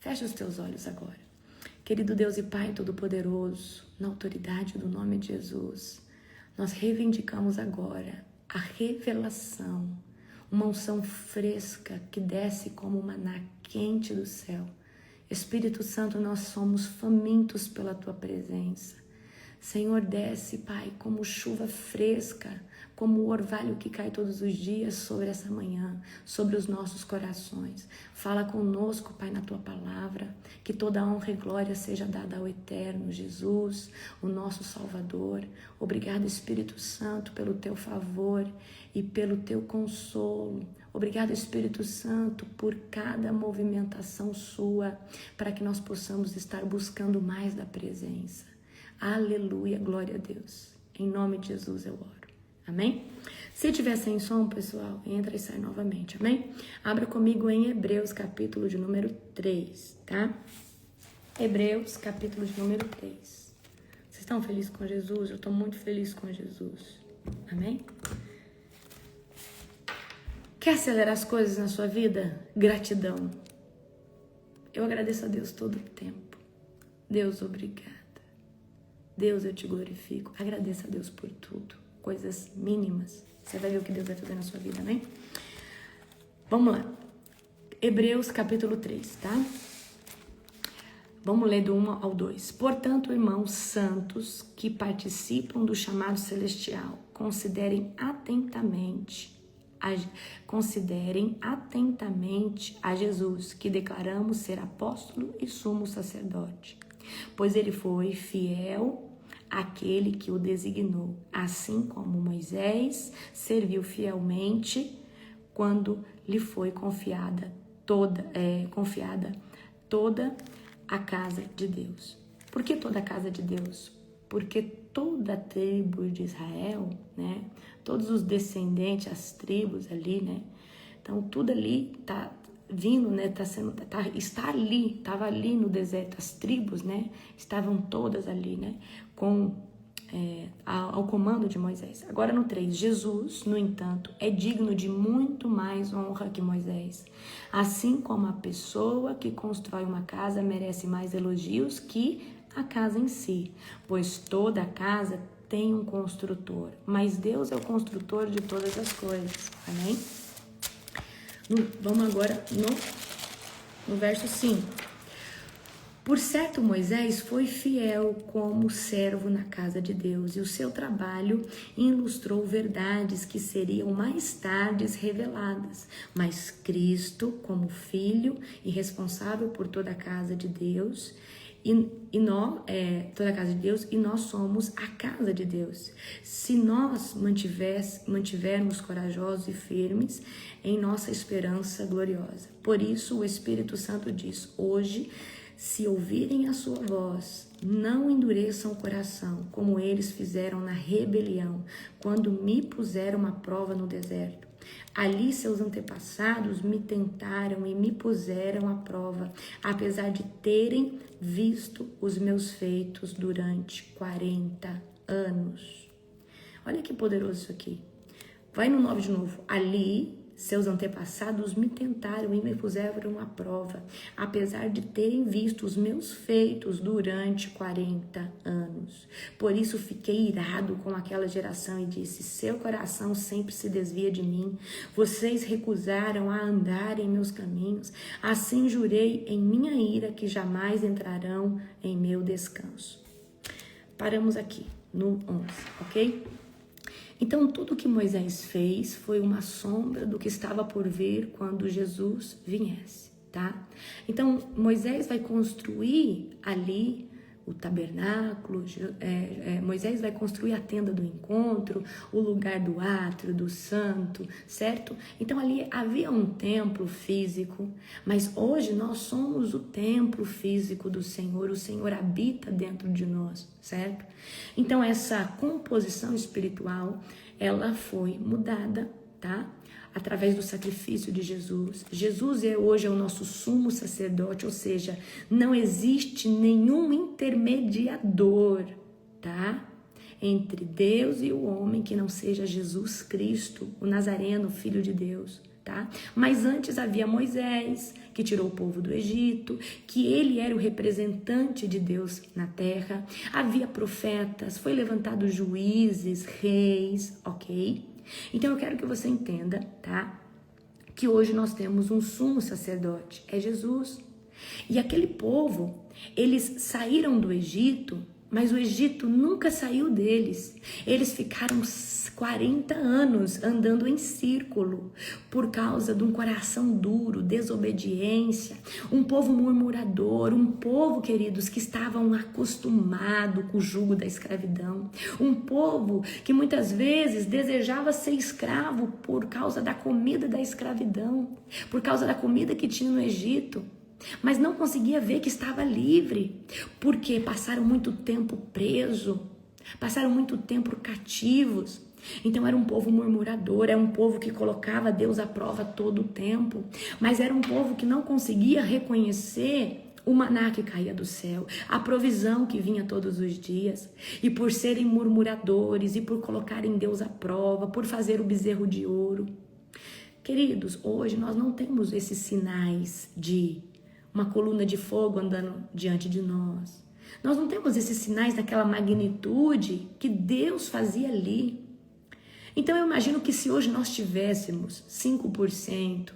Fecha os teus olhos agora. Querido Deus e Pai Todo-Poderoso, na autoridade do nome de Jesus, nós reivindicamos agora a revelação, uma unção fresca que desce como maná quente do céu. Espírito Santo, nós somos famintos pela Tua presença. Senhor, desce, Pai, como chuva fresca, como o orvalho que cai todos os dias sobre essa manhã, sobre os nossos corações. Fala conosco, Pai, na Tua palavra, que toda honra e glória seja dada ao eterno Jesus, o nosso Salvador. Obrigado, Espírito Santo, pelo Teu favor e pelo Teu consolo. Obrigado, Espírito Santo, por cada movimentação Sua, para que nós possamos estar buscando mais da presença. Aleluia, glória a Deus. Em nome de Jesus eu oro. Amém? Se tiver sem som, pessoal, entra e sai novamente. Amém? Abra comigo em Hebreus, capítulo de número 3, tá? Hebreus, capítulo de número 3. Vocês estão felizes com Jesus? Eu estou muito feliz com Jesus. Amém? Quer acelerar as coisas na sua vida? Gratidão. Eu agradeço a Deus todo o tempo. Deus, obrigada. Deus, eu te glorifico. Agradeça a Deus por tudo. Coisas mínimas. Você vai ver o que Deus vai fazer na sua vida, amém? Vamos lá. Hebreus capítulo 3, tá? Vamos ler do 1 ao 2. Portanto, irmãos santos que participam do chamado celestial, considerem atentamente a Jesus, que declaramos ser apóstolo e sumo sacerdote. Pois ele foi fiel àquele que o designou, assim como Moisés serviu fielmente quando lhe foi confiada toda a casa de Deus. Por que toda a casa de Deus? Porque toda a tribo de Israel, né? Todos os descendentes, as tribos ali, né? Então tudo ali tá vindo, né, estava ali no deserto, as tribos, né, estavam todas ali, né, ao comando de Moisés. Agora no 3, Jesus, no entanto, é digno de muito mais honra que Moisés, assim como a pessoa que constrói uma casa merece mais elogios que a casa em si, pois toda a casa tem um construtor, mas Deus é o construtor de todas as coisas, amém? Vamos agora no verso 5. Por certo, Moisés foi fiel como servo na casa de Deus, e o seu trabalho ilustrou verdades que seriam mais tarde reveladas. Mas Cristo, como filho e responsável por toda a casa de Deus, toda a casa de Deus, e nós somos a casa de Deus. Se nós mantivermos corajosos e firmes em nossa esperança gloriosa. Por isso o Espírito Santo diz: hoje, se ouvirem a sua voz, não endureçam o coração, como eles fizeram na rebelião, quando me puseram à prova no deserto. Ali seus antepassados me tentaram e me puseram à prova, apesar de terem visto os meus feitos durante 40 anos. Olha que poderoso isso aqui. Vai no 9 de novo. Ali seus antepassados me tentaram e me puseram à prova, apesar de terem visto os meus feitos durante 40 anos. Por isso fiquei irado com aquela geração e disse: seu coração sempre se desvia de mim. Vocês recusaram a andar em meus caminhos. Assim jurei em minha ira que jamais entrarão em meu descanso. Paramos aqui no 11, ok? Então, tudo que Moisés fez foi uma sombra do que estava por vir quando Jesus viesse, tá? Então, Moisés vai construir ali o tabernáculo, Moisés vai construir a tenda do encontro, o lugar do átrio, do santo, certo? Então ali havia um templo físico, mas hoje nós somos o templo físico do Senhor, o Senhor habita dentro de nós, certo? Então essa composição espiritual, ela foi mudada, tá? Através do sacrifício de Jesus. Jesus hoje é o nosso sumo sacerdote, ou seja, não existe nenhum intermediador, tá? Entre Deus e o homem que não seja Jesus Cristo, o Nazareno, Filho de Deus, tá? Mas antes havia Moisés, que tirou o povo do Egito, que ele era o representante de Deus na terra. Havia profetas, foi levantado juízes, reis, ok? Então eu quero que você entenda, tá? Que hoje nós temos um sumo sacerdote, é Jesus. E aquele povo, eles saíram do Egito, mas o Egito nunca saiu deles. Eles ficaram 40 anos andando em círculo por causa de um coração duro, desobediência, um povo murmurador, um povo, queridos, que estavam acostumados com o jugo da escravidão, um povo que muitas vezes desejava ser escravo por causa da comida da escravidão, por causa da comida que tinha no Egito. Mas não conseguia ver que estava livre, porque passaram muito tempo preso, passaram muito tempo cativos. Então era um povo murmurador, era um povo que colocava Deus à prova todo o tempo, mas era um povo que não conseguia reconhecer o maná que caía do céu, a provisão que vinha todos os dias. E por serem murmuradores e por colocarem Deus à prova, por fazer o bezerro de ouro. Queridos, hoje nós não temos esses sinais de uma coluna de fogo andando diante de nós. Nós não temos esses sinais daquela magnitude que Deus fazia ali. Então eu imagino que se hoje nós tivéssemos 5%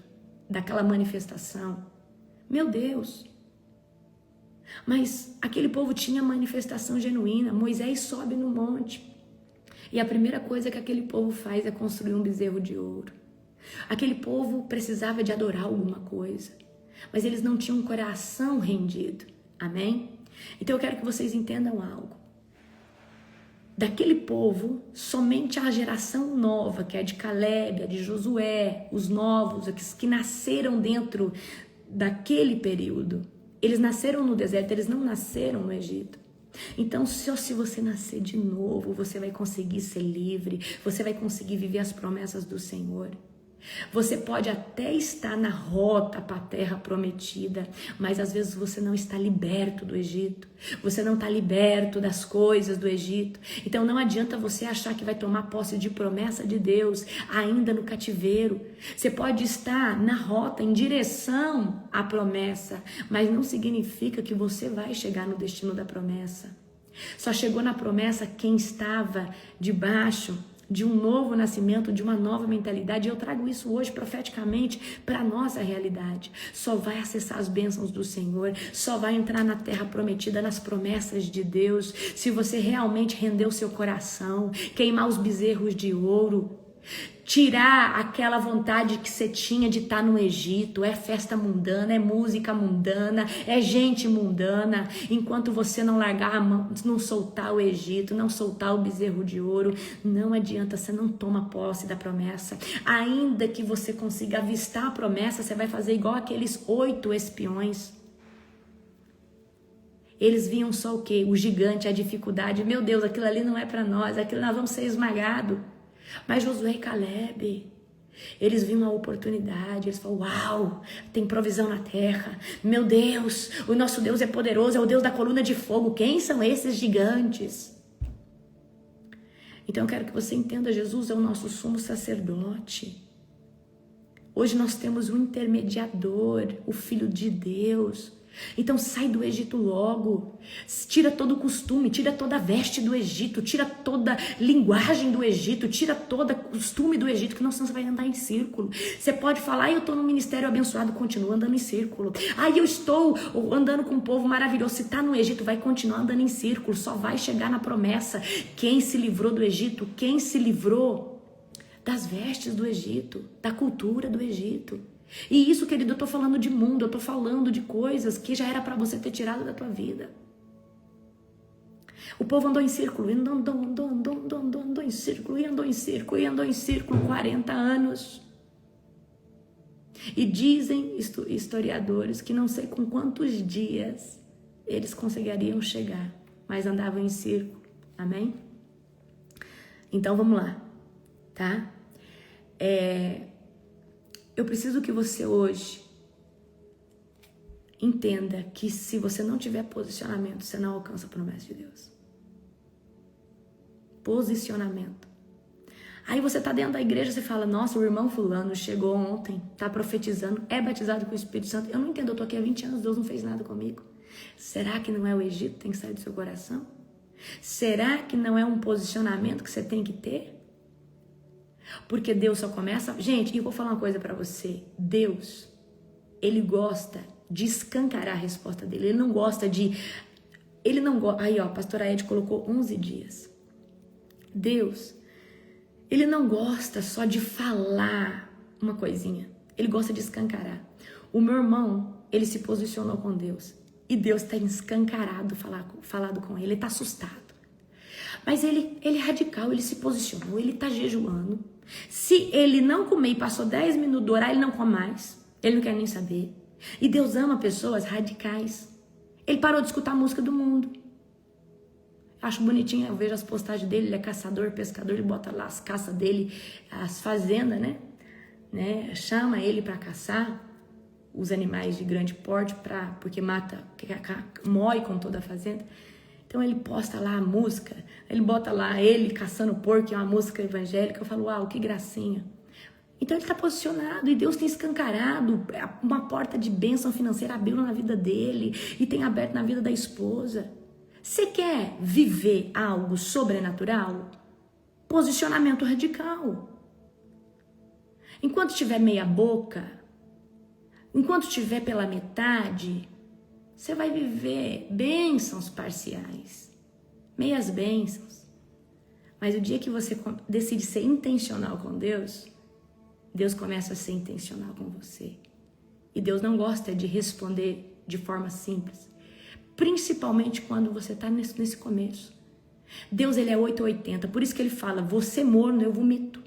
daquela manifestação, meu Deus. Mas aquele povo tinha manifestação genuína. Moisés sobe no monte e a primeira coisa que aquele povo faz é construir um bezerro de ouro. Aquele povo precisava de adorar alguma coisa, mas eles não tinham um coração rendido, amém? Então eu quero que vocês entendam algo. Daquele povo, somente a geração nova, que é de Caleb, a de Josué, os novos, que nasceram dentro daquele período, eles nasceram no deserto, eles não nasceram no Egito. Então, só se você nascer de novo, você vai conseguir ser livre, você vai conseguir viver as promessas do Senhor. Você pode até estar na rota para a terra prometida, mas às vezes você não está liberto do Egito. Você não está liberto das coisas do Egito. Então não adianta você achar que vai tomar posse de promessa de Deus ainda no cativeiro. Você pode estar na rota em direção à promessa, mas não significa que você vai chegar no destino da promessa. Só chegou na promessa quem estava debaixo de um novo nascimento, de uma nova mentalidade. Eu trago isso hoje profeticamente para a nossa realidade. Só vai acessar as bênçãos do Senhor, só vai entrar na terra prometida, nas promessas de Deus, se você realmente render o seu coração, queimar os bezerros de ouro, tirar aquela vontade que você tinha de estar no Egito. É festa mundana, é música mundana, é gente mundana. Enquanto você não largar a mão, não soltar o Egito, não soltar o bezerro de ouro, não adianta, você não toma posse da promessa. Ainda que você consiga avistar a promessa, você vai fazer igual aqueles 8 espiões. Eles viam só o quê? O gigante, a dificuldade. Meu Deus, aquilo ali não é para nós, aquilo nós vamos ser esmagados. Mas Josué e Caleb, eles viram a oportunidade, eles falaram: uau, tem provisão na terra, meu Deus, o nosso Deus é poderoso, é o Deus da coluna de fogo. Quem são esses gigantes? Então eu quero que você entenda, Jesus é o nosso sumo sacerdote. Hoje nós temos um intermediador, o Filho de Deus. Então sai do Egito logo, tira todo o costume, tira toda a veste do Egito, tira toda a linguagem do Egito, tira todo o costume do Egito, que não senão você vai andar em círculo. Você pode falar: eu estou num ministério abençoado, continua andando em círculo. Eu estou andando com um povo maravilhoso. Se está no Egito, vai continuar andando em círculo, só vai chegar na promessa. Quem se livrou do Egito? Quem se livrou das vestes do Egito, da cultura do Egito? E isso, querido, eu tô falando de mundo, eu tô falando de coisas que já era para você ter tirado da tua vida. O povo andou em círculo, andou em círculo, e andou em círculo, e andou em círculo 40 anos. E dizem historiadores que não sei com quantos dias eles conseguiriam chegar, mas andavam em círculo, amém? Então vamos lá, tá? Eu preciso que você hoje entenda que se você não tiver posicionamento, você não alcança a promessa de Deus. Posicionamento. Aí você tá dentro da igreja, você fala, nossa, o irmão fulano chegou ontem, tá profetizando, é batizado com o Espírito Santo. Eu não entendo, eu tô aqui há 20 anos, Deus não fez nada comigo. Será que não é o Egito que tem que sair do seu coração? Será que não é um posicionamento que você tem que ter? Porque Deus só começa... Gente, eu vou falar uma coisa pra você. Deus, Ele gosta de escancarar a resposta dele. Ele não gosta de... Aí, ó, a pastora Ed colocou 11 dias. Deus, Ele não gosta só de falar uma coisinha. Ele gosta de escancarar. O meu irmão, ele se posicionou com Deus. E Deus tem escancarado falado com ele. Ele tá assustado. Mas ele é radical, ele se posicionou, ele tá jejuando. Se ele não comer e passou 10 minutos do orar, ele não come mais. Ele não quer nem saber. E Deus ama pessoas radicais. Ele parou de escutar a música do mundo. Acho bonitinho, eu vejo as postagens dele, ele é caçador, pescador, ele bota lá as caças dele, as fazendas, né? Chama ele para caçar os animais de grande porte, porque mata, mói com toda a fazenda. Então ele posta lá a música, ele bota lá ele caçando porco, que é uma música evangélica. Eu falo, uau, que gracinha. Então ele está posicionado e Deus tem escancarado uma porta de bênção financeira, abriu na vida dele e tem aberto na vida da esposa. Você quer viver algo sobrenatural? Posicionamento radical. Enquanto tiver meia boca, enquanto tiver pela metade, você vai viver bênçãos parciais, meias bênçãos. Mas o dia que você decide ser intencional com Deus, Deus começa a ser intencional com você. E Deus não gosta de responder de forma simples, principalmente quando você está nesse começo. Deus, ele é 880, por isso que ele fala, você morno, eu vomito.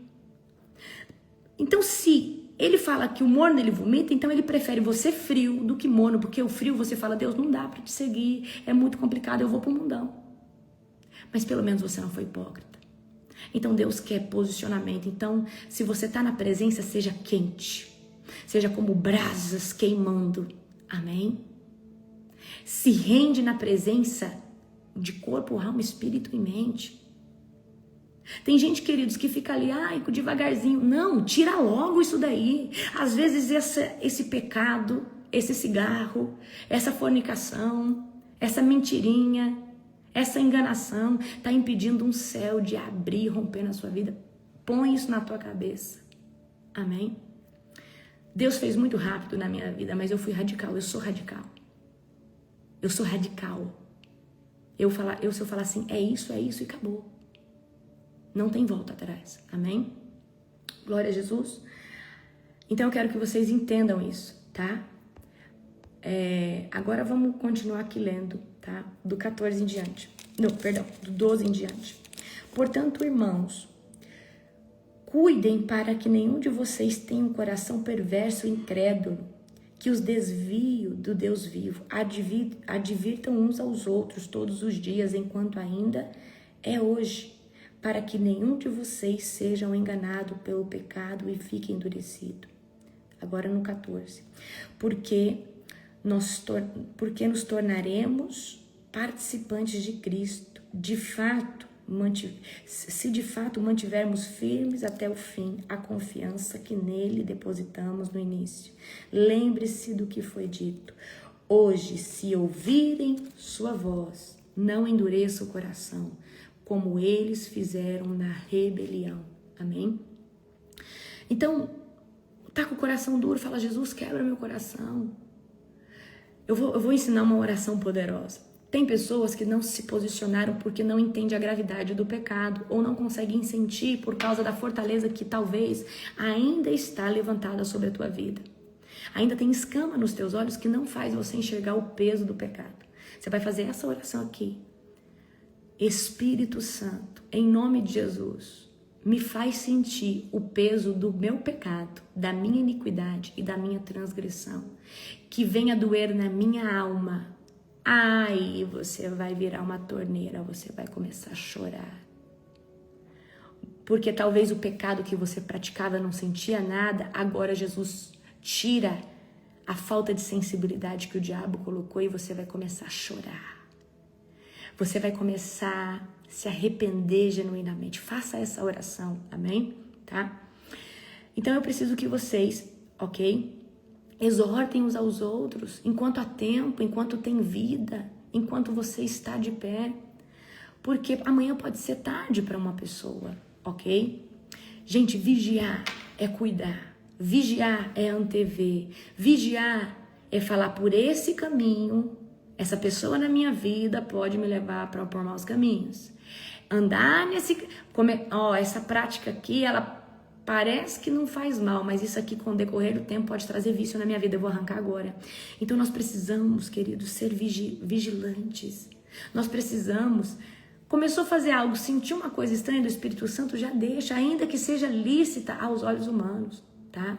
Então, se ele fala que o morno ele vomita, então ele prefere você frio do que morno, porque o frio você fala, Deus, não dá para te seguir, é muito complicado, eu vou pro mundão. Mas pelo menos você não foi hipócrita. Então Deus quer posicionamento. Então, se você está na presença, seja quente, seja como brasas queimando. Amém? Se rende na presença de corpo, alma, espírito e mente. Tem gente, queridos, que fica ali, devagarzinho. Não, tira logo isso daí. Às vezes esse pecado, esse cigarro, essa fornicação, essa mentirinha, essa enganação está impedindo um céu de abrir e romper na sua vida. Põe isso na tua cabeça. Amém? Deus fez muito rápido na minha vida, mas eu fui radical. Eu sou radical. Eu sou radical. Se eu falar assim, é isso e acabou. Não tem volta atrás. Amém? Glória a Jesus. Então eu quero que vocês entendam isso, tá? Agora vamos continuar aqui lendo, tá? Do 14 em diante. Não, perdão, do 12 em diante. Portanto, irmãos, cuidem para que nenhum de vocês tenha um coração perverso e incrédulo, que os desvie do Deus vivo. Advirtam uns aos outros todos os dias, enquanto ainda é hoje, para que nenhum de vocês sejam enganado pelo pecado e fique endurecido. Agora no 14. Porque nos tornaremos participantes de Cristo, se de fato mantivermos firmes até o fim a confiança que nele depositamos no início. Lembre-se do que foi dito. Hoje, se ouvirem sua voz, não endureça o coração, como eles fizeram na rebelião. Amém? Então, tá com o coração duro, fala, Jesus, quebra meu coração. Eu vou ensinar uma oração poderosa. Tem pessoas que não se posicionaram porque não entendem a gravidade do pecado ou não conseguem sentir por causa da fortaleza que talvez ainda está levantada sobre a tua vida. Ainda tem escama nos teus olhos que não faz você enxergar o peso do pecado. Você vai fazer essa oração aqui. Espírito Santo, em nome de Jesus, me faz sentir o peso do meu pecado, da minha iniquidade e da minha transgressão, que venha doer na minha alma. Aí você vai virar uma torneira, você vai começar a chorar. Porque talvez o pecado que você praticava não sentia nada, agora Jesus tira a falta de sensibilidade que o diabo colocou e você vai começar a chorar. Você vai começar se arrepender genuinamente. Faça essa oração, amém? Tá? Então eu preciso que vocês, ok? Exortem uns aos outros enquanto há tempo, enquanto tem vida, enquanto você está de pé. Porque amanhã pode ser tarde para uma pessoa, ok? Gente, vigiar é cuidar. Vigiar é antever. Vigiar é falar por esse caminho. Essa pessoa na minha vida pode me levar para por maus caminhos. Andar nesse... essa prática aqui, ela parece que não faz mal, mas isso aqui com o decorrer do tempo pode trazer vício na minha vida. Eu vou arrancar agora. Então nós precisamos, queridos, ser vigilantes. Nós precisamos... Começou a fazer algo, sentiu uma coisa estranha do Espírito Santo, já deixa, ainda que seja lícita aos olhos humanos, tá?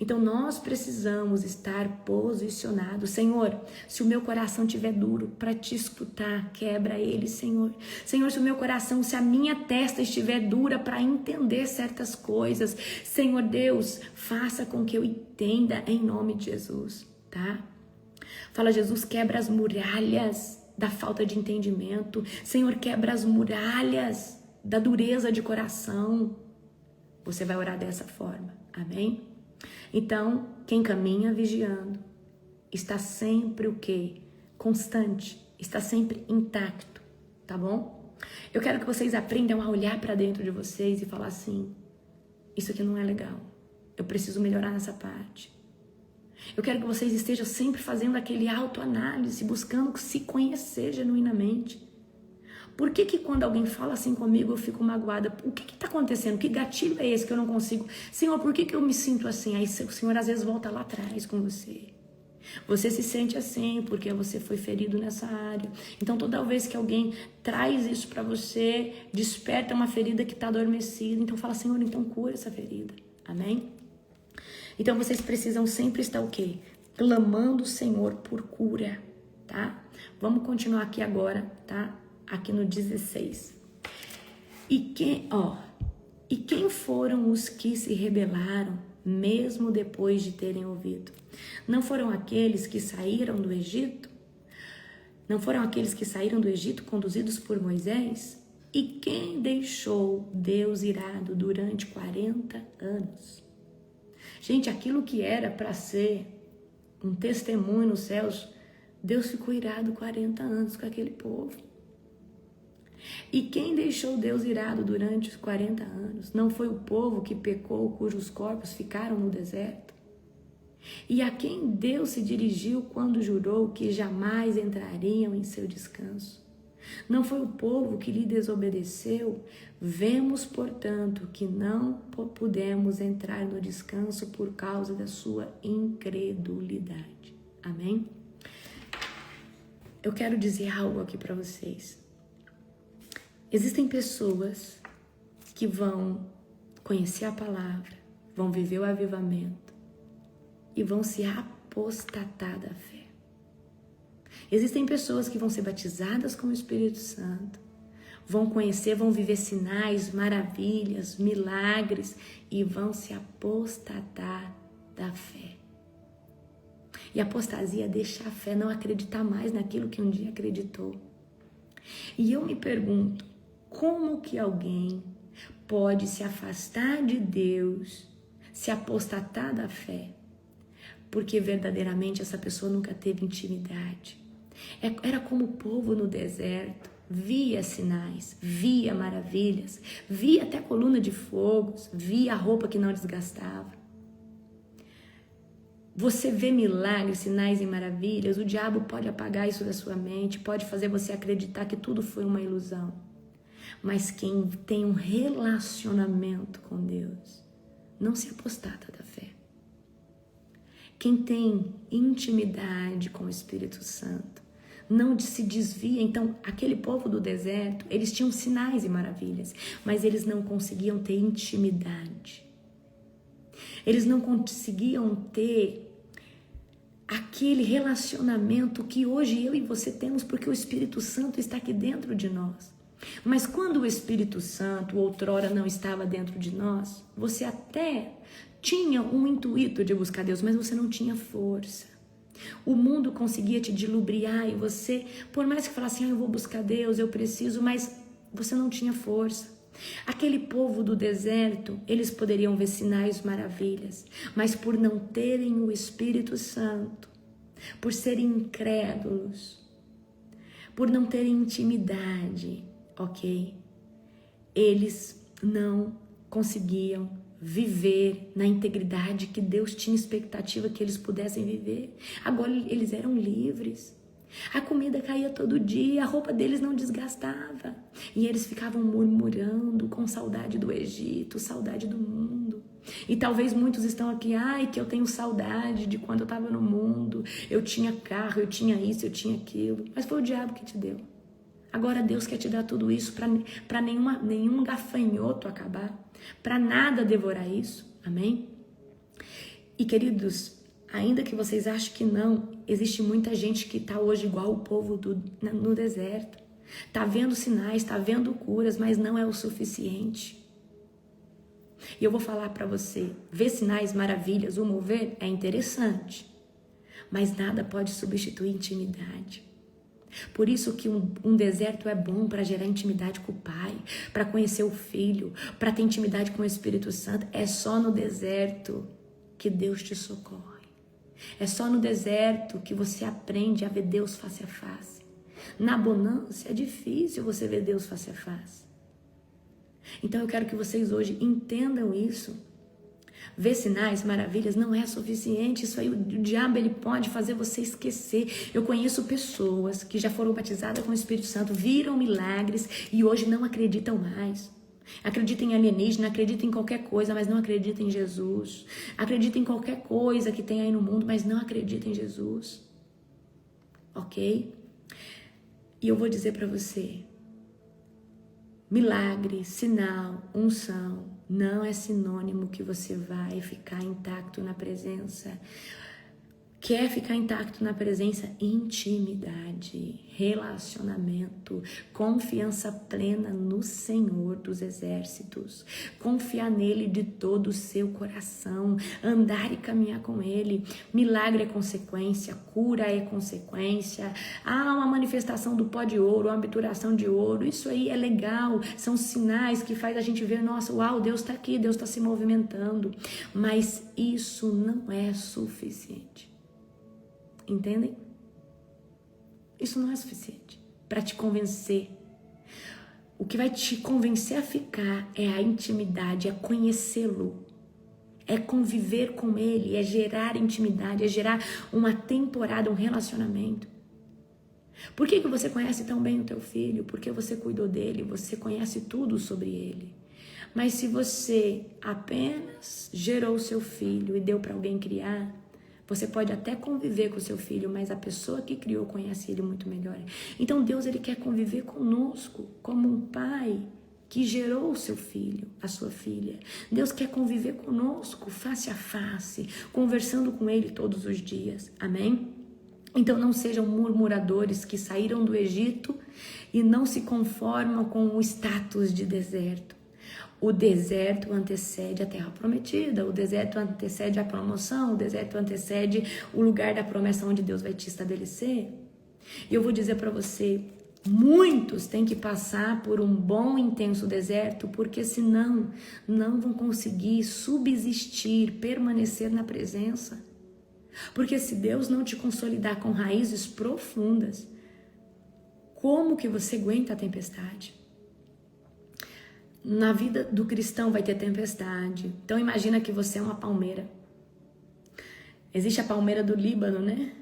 Então nós precisamos estar posicionados. Senhor, se o meu coração estiver duro para te escutar, quebra ele, Senhor. Senhor, se o meu coração, se a minha testa estiver dura para entender certas coisas, Senhor Deus, faça com que eu entenda em nome de Jesus, tá? Fala, Jesus, quebra as muralhas da falta de entendimento. Senhor, quebra as muralhas da dureza de coração. Você vai orar dessa forma, amém? Então, quem caminha vigiando está sempre o quê? Constante, está sempre intacto, tá bom? Eu quero que vocês aprendam a olhar para dentro de vocês e falar assim, isso aqui não é legal, eu preciso melhorar nessa parte. Eu quero que vocês estejam sempre fazendo aquele autoanálise, buscando se conhecer genuinamente. Por que quando alguém fala assim comigo eu fico magoada? O que está acontecendo? Que gatilho é esse que eu não consigo? Senhor, por que eu me sinto assim? Aí o Senhor às vezes volta lá atrás com você. Você se sente assim porque você foi ferido nessa área. Então toda vez que alguém traz isso para você, desperta uma ferida que está adormecida. Então fala, Senhor, então cura essa ferida. Amém? Então vocês precisam sempre estar o quê? Clamando o Senhor por cura, tá? Vamos continuar aqui agora, tá? Aqui no 16. E quem foram os que se rebelaram, mesmo depois de terem ouvido? Não foram aqueles que saíram do Egito? Não foram aqueles que saíram do Egito conduzidos por Moisés? E quem deixou Deus irado durante 40 anos? Gente, aquilo que era para ser um testemunho nos céus, Deus ficou irado 40 anos com aquele povo. E quem deixou Deus irado durante os 40 anos? Não foi o povo que pecou, cujos corpos ficaram no deserto? E a quem Deus se dirigiu quando jurou que jamais entrariam em seu descanso? Não foi o povo que lhe desobedeceu? Vemos, portanto, que não pudemos entrar no descanso por causa da sua incredulidade. Amém? Eu quero dizer algo aqui para vocês. Existem pessoas que vão conhecer a palavra, vão viver o avivamento e vão se apostatar da fé. Existem pessoas que vão ser batizadas com o Espírito Santo, vão conhecer, vão viver sinais, maravilhas, milagres e vão se apostatar da fé. E a apostasia é deixar a fé, não acreditar mais naquilo que um dia acreditou. E eu me pergunto, como que alguém pode se afastar de Deus, se apostatar da fé? Porque verdadeiramente essa pessoa nunca teve intimidade. Era como o povo no deserto, via sinais, via maravilhas, via até coluna de fogo, via a roupa que não desgastava. Você vê milagres, sinais e maravilhas, o diabo pode apagar isso da sua mente, pode fazer você acreditar que tudo foi uma ilusão. Mas quem tem um relacionamento com Deus não se apostata da fé. Quem tem intimidade com o Espírito Santo não se desvia. Então, aquele povo do deserto, eles tinham sinais e maravilhas, mas eles não conseguiam ter intimidade. Eles não conseguiam ter aquele relacionamento que hoje eu e você temos, porque o Espírito Santo está aqui dentro de nós. Mas quando o Espírito Santo outrora não estava dentro de nós, você até tinha um intuito de buscar Deus, mas você não tinha força. O mundo conseguia te dilubriar e você, por mais que falasse assim, eu vou buscar Deus, eu preciso, mas você não tinha força. Aquele povo do deserto, eles poderiam ver sinais, maravilhas, mas por não terem o Espírito Santo, por serem incrédulos, por não terem intimidade, ok? Eles não conseguiam viver na integridade que Deus tinha expectativa que eles pudessem viver. Agora eles eram livres. A comida caía todo dia, a roupa deles não desgastava. E eles ficavam murmurando com saudade do Egito, saudade do mundo. E talvez muitos estão aqui, ai, que eu tenho saudade de quando eu estava no mundo. Eu tinha carro, eu tinha isso, eu tinha aquilo. Mas foi o diabo que te deu. Agora Deus quer te dar tudo isso para nenhum gafanhoto acabar, para nada devorar isso. Amém? E queridos, ainda que vocês achem que não, existe muita gente que está hoje igual o povo no deserto. Está vendo sinais, está vendo curas, mas não é o suficiente. E eu vou falar para você, ver sinais, maravilhas, o mover é interessante, mas nada pode substituir intimidade. Por isso que um deserto é bom para gerar intimidade com o Pai, para conhecer o Filho, para ter intimidade com o Espírito Santo. É só no deserto que Deus te socorre. É só no deserto que você aprende a ver Deus face a face. Na bonança é difícil você ver Deus face a face. Então eu quero que vocês hoje entendam isso. Ver sinais, maravilhas não é suficiente. Isso aí o diabo ele pode fazer você esquecer. Eu conheço pessoas que já foram batizadas com o Espírito Santo, viram milagres e hoje não acreditam mais. Acreditam em alienígena, acreditam em qualquer coisa, mas não acreditam em Jesus. Acreditam em qualquer coisa que tem aí no mundo, mas não acreditam em Jesus. Ok? E eu vou dizer para você, milagre, sinal, unção, não é sinônimo que você vai ficar intacto na presença. Quer ficar intacto na presença? Intimidade, relacionamento, confiança plena no Senhor dos Exércitos. Confiar nele de todo o seu coração, andar e caminhar com ele. Milagre é consequência, cura é consequência. Uma manifestação do pó de ouro, uma obturação de ouro, isso aí é legal. São sinais que faz a gente ver, nossa, uau, Deus está aqui, Deus está se movimentando. Mas isso não é suficiente. Entendem? Isso não é suficiente para te convencer. O que vai te convencer a ficar é a intimidade, é conhecê-lo, é conviver com ele, é gerar intimidade, é gerar uma temporada, um relacionamento. Por que você conhece tão bem o teu filho? Porque você cuidou dele, você conhece tudo sobre ele. Mas se você apenas gerou o seu filho e deu para alguém criar, você pode até conviver com o seu filho, mas a pessoa que criou conhece ele muito melhor. Então Deus ele quer conviver conosco como um pai que gerou o seu filho, a sua filha. Deus quer conviver conosco face a face, conversando com ele todos os dias. Amém? Então não sejam murmuradores que saíram do Egito e não se conformam com o status de deserto. O deserto antecede a terra prometida, o deserto antecede a promoção, o deserto antecede o lugar da promessa onde Deus vai te estabelecer. E eu vou dizer para você, muitos têm que passar por um bom e intenso deserto, porque senão não vão conseguir subsistir, permanecer na presença. Porque se Deus não te consolidar com raízes profundas, como que você aguenta a tempestade? Na vida do cristão vai ter tempestade. Então imagina que você é uma palmeira. Existe a palmeira do Líbano, né?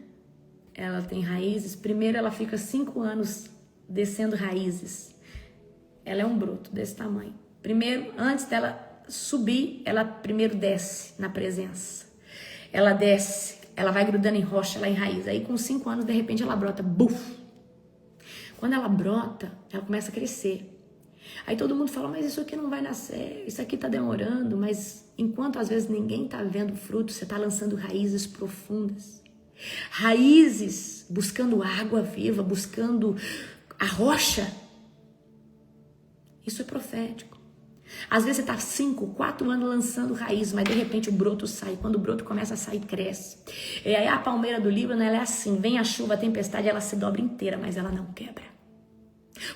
Ela tem raízes. Primeiro ela fica 5 anos descendo raízes. Ela é um broto desse tamanho. Primeiro, antes dela subir, ela primeiro desce na presença. Ela desce, ela vai grudando em rocha, ela em raiz. Aí com 5 anos, de repente ela brota. Buf! Quando ela brota, ela começa a crescer. Aí todo mundo fala, mas isso aqui não vai nascer, isso aqui tá demorando, mas enquanto às vezes ninguém tá vendo fruto, você tá lançando raízes profundas. Raízes buscando água viva, buscando a rocha. Isso é profético. Às vezes você tá 5, 4 anos lançando raiz, mas de repente o broto sai. Quando o broto começa a sair, cresce. E aí a palmeira do Líbano, ela é assim, vem a chuva, a tempestade, ela se dobra inteira, mas ela não quebra.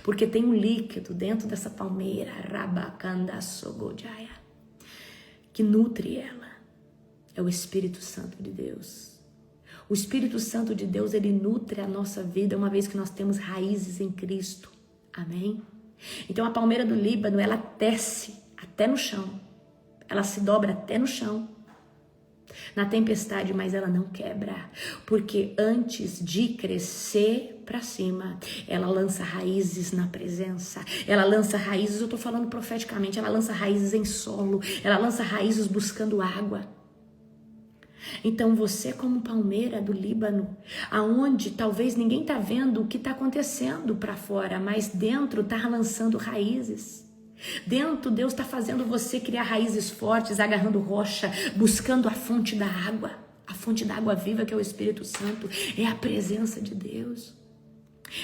Porque tem um líquido dentro dessa palmeira, Rabakanda Sogojaya, que nutre ela. É o Espírito Santo de Deus. O Espírito Santo de Deus, ele nutre a nossa vida, uma vez que nós temos raízes em Cristo. Amém? Então a palmeira do Líbano, ela desce até no chão. Ela se dobra até no chão. Na tempestade, mas ela não quebra. Porque antes de crescer para cima, ela lança raízes na presença. Ela lança raízes, eu estou falando profeticamente, ela lança raízes em solo. Ela lança raízes buscando água. Então você, como palmeira do Líbano, aonde talvez ninguém está vendo o que está acontecendo para fora, mas dentro está lançando raízes. Dentro, Deus está fazendo você criar raízes fortes, agarrando rocha, buscando a fonte da água viva, que é o Espírito Santo, é a presença de Deus.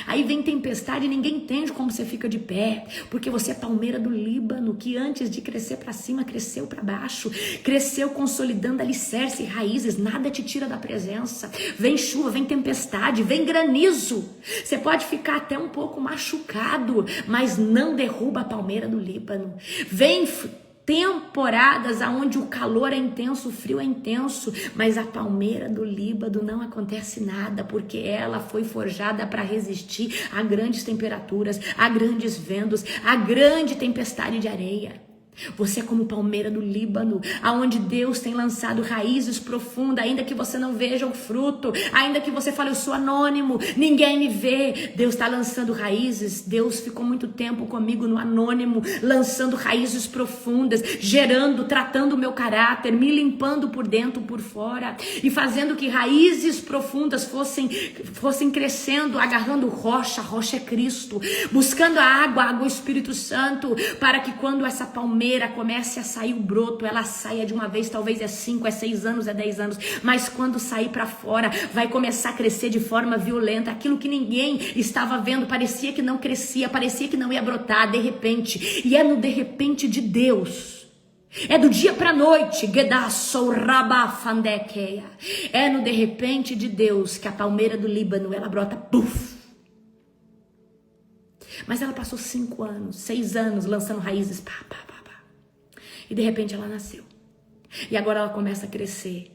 Aí vem tempestade e ninguém entende como você fica de pé, porque você é palmeira do Líbano, que antes de crescer para cima, cresceu para baixo, cresceu consolidando alicerce e raízes, nada te tira da presença. Vem chuva, vem tempestade, vem granizo, você pode ficar até um pouco machucado, mas não derruba a palmeira do Líbano. Vem temporadas onde o calor é intenso, o frio é intenso, mas a palmeira do Líbano não acontece nada, porque ela foi forjada para resistir a grandes temperaturas, a grandes ventos, a grande tempestade de areia. Você é como palmeira do Líbano, aonde Deus tem lançado raízes profundas, ainda que você não veja o fruto, ainda que você fale, eu sou anônimo, ninguém me vê. Deus está lançando raízes. Deus ficou muito tempo comigo no anônimo, lançando raízes profundas, gerando, tratando o meu caráter, me limpando por dentro, por fora, e fazendo que raízes profundas fossem crescendo, agarrando rocha. Rocha é Cristo, buscando a água o Espírito Santo, para que quando essa palmeira comece a sair o broto, ela saia de uma vez, talvez é 5, é 6 anos, é 10 anos, mas quando sair para fora, vai começar a crescer de forma violenta, aquilo que ninguém estava vendo, parecia que não crescia, parecia que não ia brotar, de repente, e é no de repente de Deus, é do dia para noite, é no de repente de Deus que a palmeira do Líbano, ela brota, puf. Mas ela passou 5 anos, 6 anos lançando raízes, pá. E de repente ela nasceu. E agora ela começa a crescer.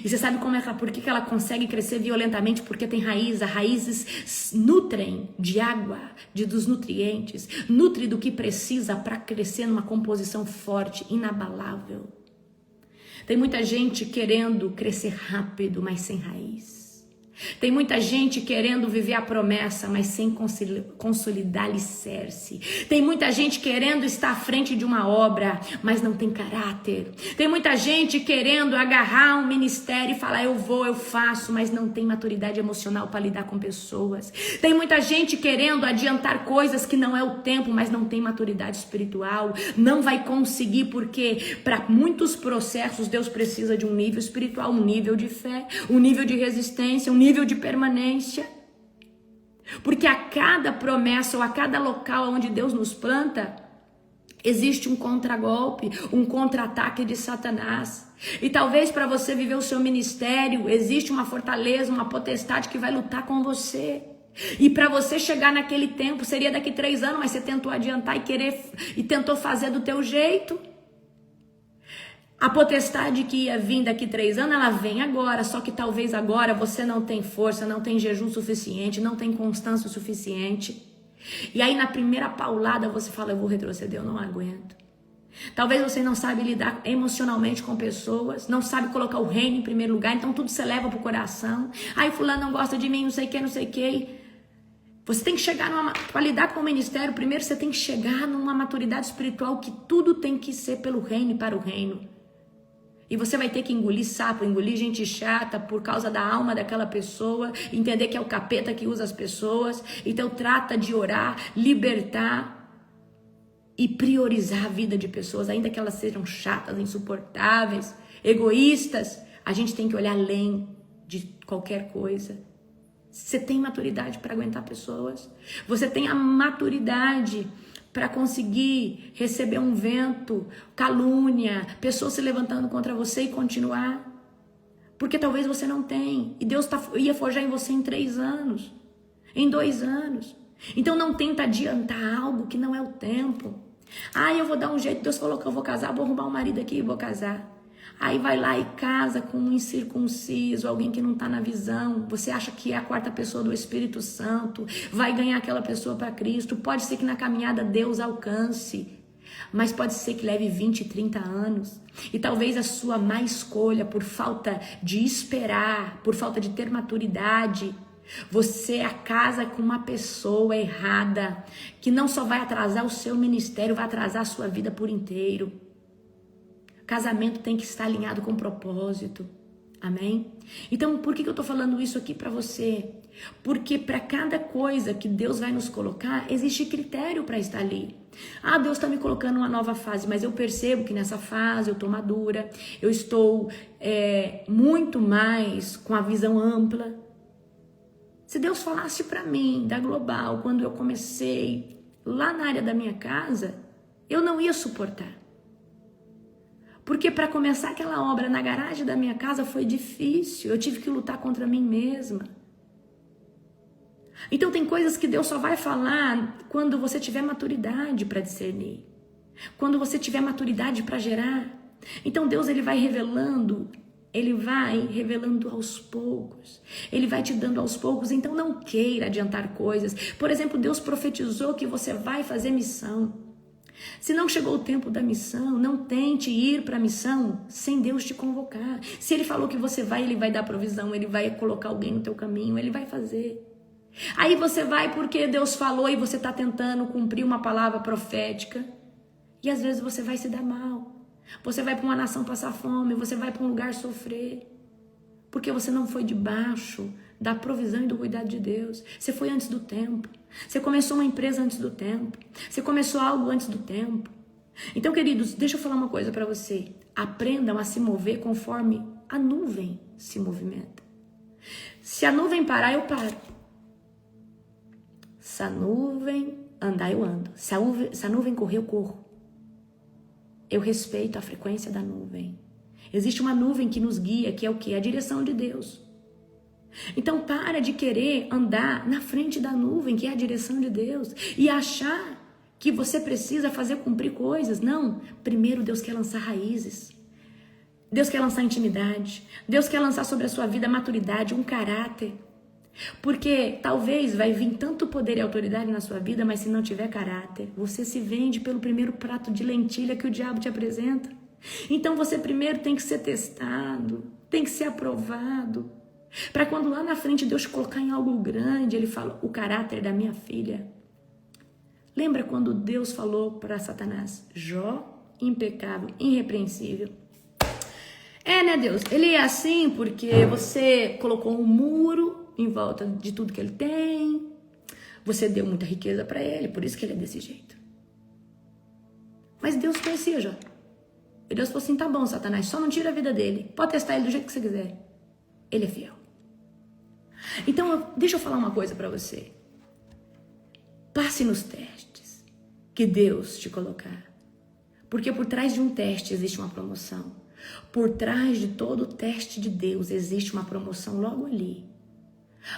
E você sabe por que ela consegue crescer violentamente? Porque tem raiz. As raízes nutrem de água, dos nutrientes. Nutre do que precisa para crescer numa composição forte, inabalável. Tem muita gente querendo crescer rápido, mas sem raiz. Tem muita gente querendo viver a promessa, mas sem consolidar alicerce. Tem muita gente querendo estar à frente de uma obra, mas não tem caráter. Tem muita gente querendo agarrar um ministério e falar, eu vou, eu faço, mas não tem maturidade emocional para lidar com pessoas. Tem muita gente querendo adiantar coisas que não é o tempo, mas não tem maturidade espiritual. Não vai conseguir, porque para muitos processos Deus precisa de um nível espiritual, um nível de fé, um nível de resistência, um nível de permanência, porque a cada promessa ou a cada local onde Deus nos planta, existe um contragolpe, um contra-ataque de Satanás. E talvez para você viver o seu ministério, existe uma fortaleza, uma potestade que vai lutar com você. E para você chegar naquele tempo, seria daqui 3 anos, mas você tentou adiantar e tentou fazer do teu jeito. A potestade que ia vir daqui 3 anos, ela vem agora, só que talvez agora você não tem força, não tem jejum suficiente, não tem constância suficiente. E aí na primeira paulada você fala, eu vou retroceder, eu não aguento. Talvez você não sabe lidar emocionalmente com pessoas, não sabe colocar o reino em primeiro lugar, então tudo você leva pro coração. Aí fulano não gosta de mim, não sei o que. Você tem que chegar para lidar com o ministério, primeiro você tem que chegar numa maturidade espiritual que tudo tem que ser pelo reino e para o reino. E você vai ter que engolir sapo, engolir gente chata por causa da alma daquela pessoa, entender que é o capeta que usa as pessoas. Então trata de orar, libertar e priorizar a vida de pessoas, ainda que elas sejam chatas, insuportáveis, egoístas. A gente tem que olhar além de qualquer coisa. Você tem maturidade para aguentar pessoas? Você tem a maturidade para conseguir receber um vento, calúnia, pessoas se levantando contra você e continuar? Porque talvez você não tenha. E Deus ia forjar em você em 3 anos, em 2 anos. Então não tenta adiantar algo que não é o tempo. Eu vou dar um jeito, Deus falou que eu vou casar, vou arrumar um marido aqui e vou casar. Aí vai lá e casa com um incircunciso, alguém que não está na visão. Você acha que é a quarta pessoa do Espírito Santo, vai ganhar aquela pessoa para Cristo. Pode ser que na caminhada Deus alcance, mas pode ser que leve 20, 30 anos. E talvez a sua má escolha, por falta de esperar, por falta de ter maturidade, você casa com uma pessoa errada, que não só vai atrasar o seu ministério, vai atrasar a sua vida por inteiro. Casamento tem que estar alinhado com propósito. Amém? Então, por que eu tô falando isso aqui para você? Porque para cada coisa que Deus vai nos colocar, existe critério para estar ali. Deus está me colocando numa nova fase, mas eu percebo que nessa fase eu tô madura, eu estou muito mais com a visão ampla. Se Deus falasse para mim da Global, quando eu comecei lá na área da minha casa, eu não ia suportar. Porque para começar aquela obra na garagem da minha casa foi difícil. Eu tive que lutar contra mim mesma. Então tem coisas que Deus só vai falar quando você tiver maturidade para discernir. Quando você tiver maturidade para gerar. Então Deus ele vai revelando aos poucos. Ele vai te dando aos poucos. Então não queira adiantar coisas. Por exemplo, Deus profetizou que você vai fazer missão. Se não chegou o tempo da missão, não tente ir para a missão sem Deus te convocar. Se Ele falou que você vai, Ele vai dar provisão, Ele vai colocar alguém no teu caminho, Ele vai fazer. Aí você vai porque Deus falou e você está tentando cumprir uma palavra profética. E às vezes você vai se dar mal. Você vai para uma nação passar fome, você vai para um lugar sofrer. Porque você não foi debaixo da provisão e do cuidado de Deus. Você foi antes do tempo. Você começou uma empresa antes do tempo. Você começou algo antes do tempo. Então, queridos, deixa eu falar uma coisa para você. Aprendam a se mover conforme a nuvem se movimenta. Se a nuvem parar, eu paro. Se a nuvem andar, eu ando. Se a nuvem correr, eu corro. Eu respeito a frequência da nuvem. Existe uma nuvem que nos guia, que é o quê? A direção de Deus. Então para de querer andar na frente da nuvem, que é a direção de Deus, e achar que você precisa fazer cumprir coisas. Não, primeiro Deus quer lançar raízes. Deus quer lançar intimidade. Deus quer lançar sobre a sua vida maturidade, um caráter. Porque talvez vai vir tanto poder e autoridade na sua vida, mas se não tiver caráter, você se vende pelo primeiro prato de lentilha que o diabo te apresenta. Então você primeiro tem que ser testado, tem que ser aprovado, para quando lá na frente Deus te colocar em algo grande, Ele fala, o caráter da minha filha. Lembra quando Deus falou para Satanás, Jó, impecável, irrepreensível. Né, Deus? Ele é assim porque você colocou um muro em volta de tudo que ele tem, você deu muita riqueza para ele, por isso que ele é desse jeito. Mas Deus conhecia Jó. E Deus falou assim, tá bom, Satanás, só não tira a vida dele. Pode testar ele do jeito que você quiser. Ele é fiel. Então, deixa eu falar uma coisa para você. Passe nos testes que Deus te colocar. Porque por trás de um teste existe uma promoção. Por trás de todo teste de Deus existe uma promoção logo ali.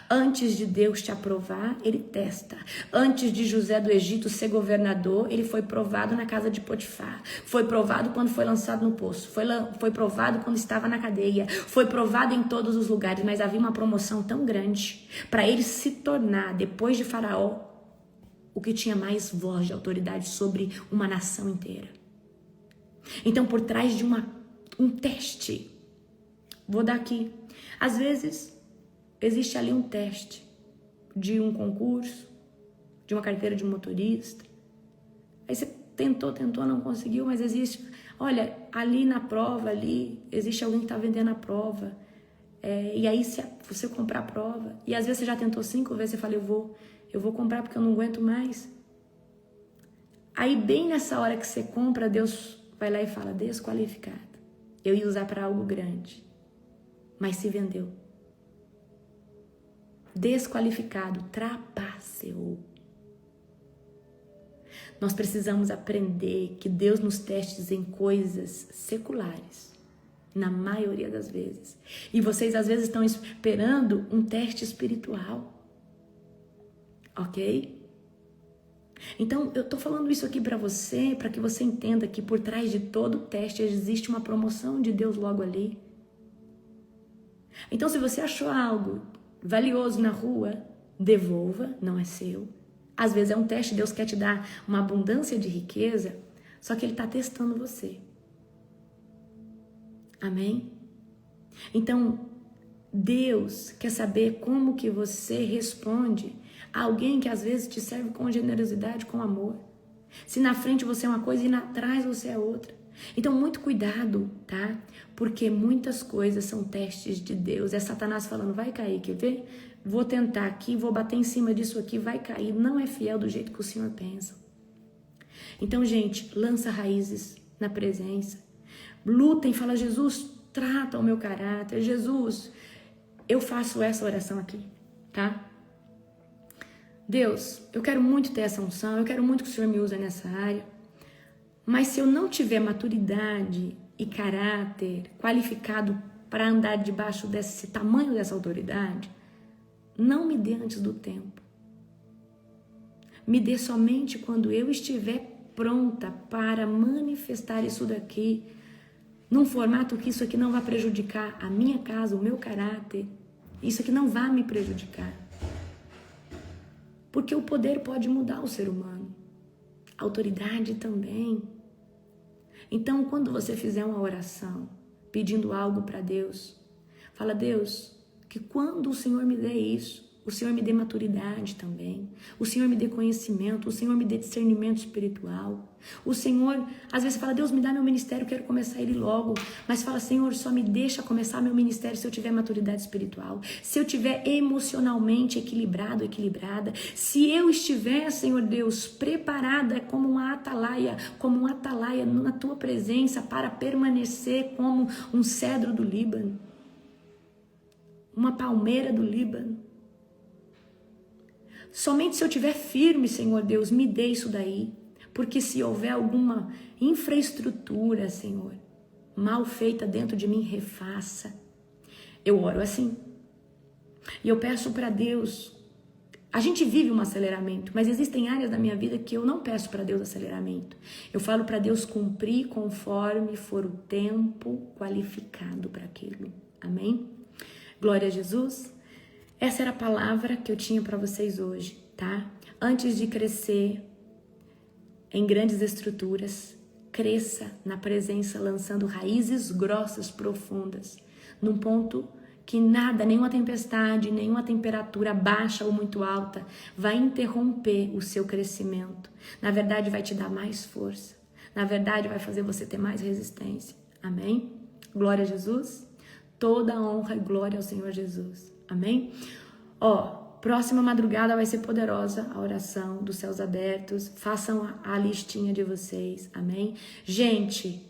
Antes de Deus te aprovar, Ele testa. Antes de José do Egito ser governador, ele foi provado na casa de Potifar. Foi provado quando foi lançado no poço. Foi provado quando estava na cadeia. Foi provado em todos os lugares. Mas havia uma promoção tão grande para ele se tornar, depois de Faraó, o que tinha mais voz de autoridade sobre uma nação inteira. Então, por trás de um teste, vou dar aqui. Às vezes, existe ali um teste de um concurso, de uma carteira de motorista. Aí você tentou, não conseguiu, mas existe. Olha, ali na prova, existe alguém que está vendendo a prova. E aí, se você comprar a prova, e às vezes você já tentou 5 vezes, você fala, eu vou comprar porque eu não aguento mais. Aí, bem nessa hora que você compra, Deus vai lá e fala, desqualificado. Eu ia usar para algo grande, mas se vendeu. Desqualificado, trapaceou. Nós precisamos aprender que Deus nos teste em coisas seculares, na maioria das vezes. E vocês às vezes estão esperando um teste espiritual, ok? Então, eu estou falando isso aqui para você, para que você entenda que por trás de todo teste existe uma promoção de Deus logo ali. Então, se você achou algo valioso na rua, devolva, não é seu. Às vezes é um teste, Deus quer te dar uma abundância de riqueza, só que Ele está testando você. Amém? Então, Deus quer saber como que você responde a alguém que às vezes te serve com generosidade, com amor. Se na frente você é uma coisa e atrás você é outra. Então, muito cuidado, tá? Porque muitas coisas são testes de Deus. É Satanás falando, vai cair, quer ver? Vou tentar aqui, vou bater em cima disso aqui, vai cair. Não é fiel do jeito que o Senhor pensa. Então, gente, lança raízes na presença. Lutem, fala, Jesus, trata o meu caráter. Jesus, eu faço essa oração aqui, tá? Deus, eu quero muito ter essa unção, eu quero muito que o Senhor me use nessa área. Mas se eu não tiver maturidade e caráter qualificado para andar debaixo desse tamanho dessa autoridade, não me dê antes do tempo. Me dê somente quando eu estiver pronta para manifestar isso daqui, num formato que isso aqui não vai prejudicar a minha casa, o meu caráter. Isso aqui não vai me prejudicar. Porque o poder pode mudar o ser humano. A autoridade também. Então, quando você fizer uma oração, pedindo algo para Deus, fala, Deus, que quando o Senhor me dê isso, o Senhor me dê maturidade também, o Senhor me dê conhecimento, o Senhor me dê discernimento espiritual. O Senhor, às vezes fala, Deus, me dá meu ministério, eu quero começar ele logo. Mas fala, Senhor, só me deixa começar meu ministério se eu tiver maturidade espiritual, se eu tiver emocionalmente equilibrada, se eu estiver, Senhor Deus, preparada como um atalaia na tua presença para permanecer como um cedro do Líbano, uma palmeira do Líbano. Somente se eu estiver firme, Senhor Deus, me dê isso daí. Porque se houver alguma infraestrutura, Senhor, mal feita dentro de mim, refaça. Eu oro assim. E eu peço para Deus. A gente vive um aceleramento, mas existem áreas da minha vida que eu não peço para Deus aceleramento. Eu falo para Deus cumprir conforme for o tempo qualificado para aquilo. Amém? Glória a Jesus. Essa era a palavra que eu tinha para vocês hoje, tá? Antes de crescer em grandes estruturas, cresça na presença, lançando raízes grossas, profundas, num ponto que nada, nenhuma tempestade, nenhuma temperatura baixa ou muito alta vai interromper o seu crescimento. Na verdade, vai te dar mais força. Na verdade, vai fazer você ter mais resistência. Amém? Glória a Jesus. Toda honra e glória ao Senhor Jesus. Amém? Próxima madrugada vai ser poderosa a oração dos céus abertos. Façam a listinha de vocês. Amém? Gente,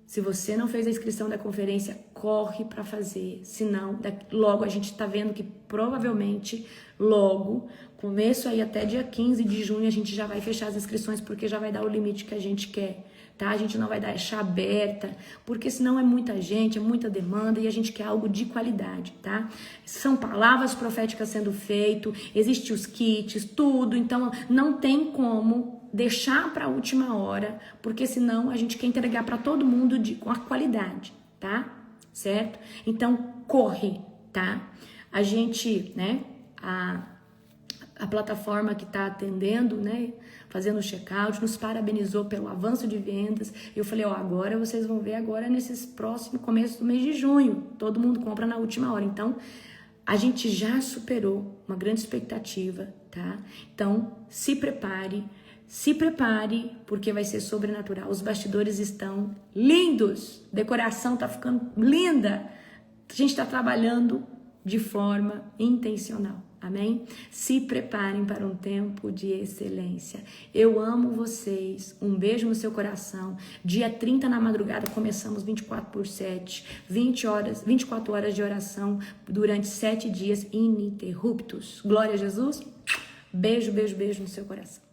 se você não fez a inscrição da conferência, corre para fazer. Senão, logo a gente tá vendo que provavelmente logo, começo aí até dia 15 de junho, a gente já vai fechar as inscrições porque já vai dar o limite que a gente quer. Tá? A gente não vai deixar aberta, porque senão é muita gente, é muita demanda e a gente quer algo de qualidade, tá? São palavras proféticas sendo feito, existem os kits, tudo, então não tem como deixar para a última hora, porque senão a gente quer entregar para todo mundo com a qualidade, tá? Certo? Então corre, tá? A gente, né, a plataforma que está atendendo, né, fazendo o check-out, nos parabenizou pelo avanço de vendas. Eu falei, agora vocês vão ver agora nesses próximos começo do mês de junho. Todo mundo compra na última hora. Então, a gente já superou uma grande expectativa, tá? Então, se prepare, porque vai ser sobrenatural. Os bastidores estão lindos, decoração tá ficando linda. A gente está trabalhando de forma intencional. Amém? Se preparem para um tempo de excelência. Eu amo vocês. Um beijo no seu coração. Dia 30 na madrugada começamos 24/7. 24 horas de oração durante 7 dias ininterruptos. Glória a Jesus. Beijo, beijo, beijo no seu coração.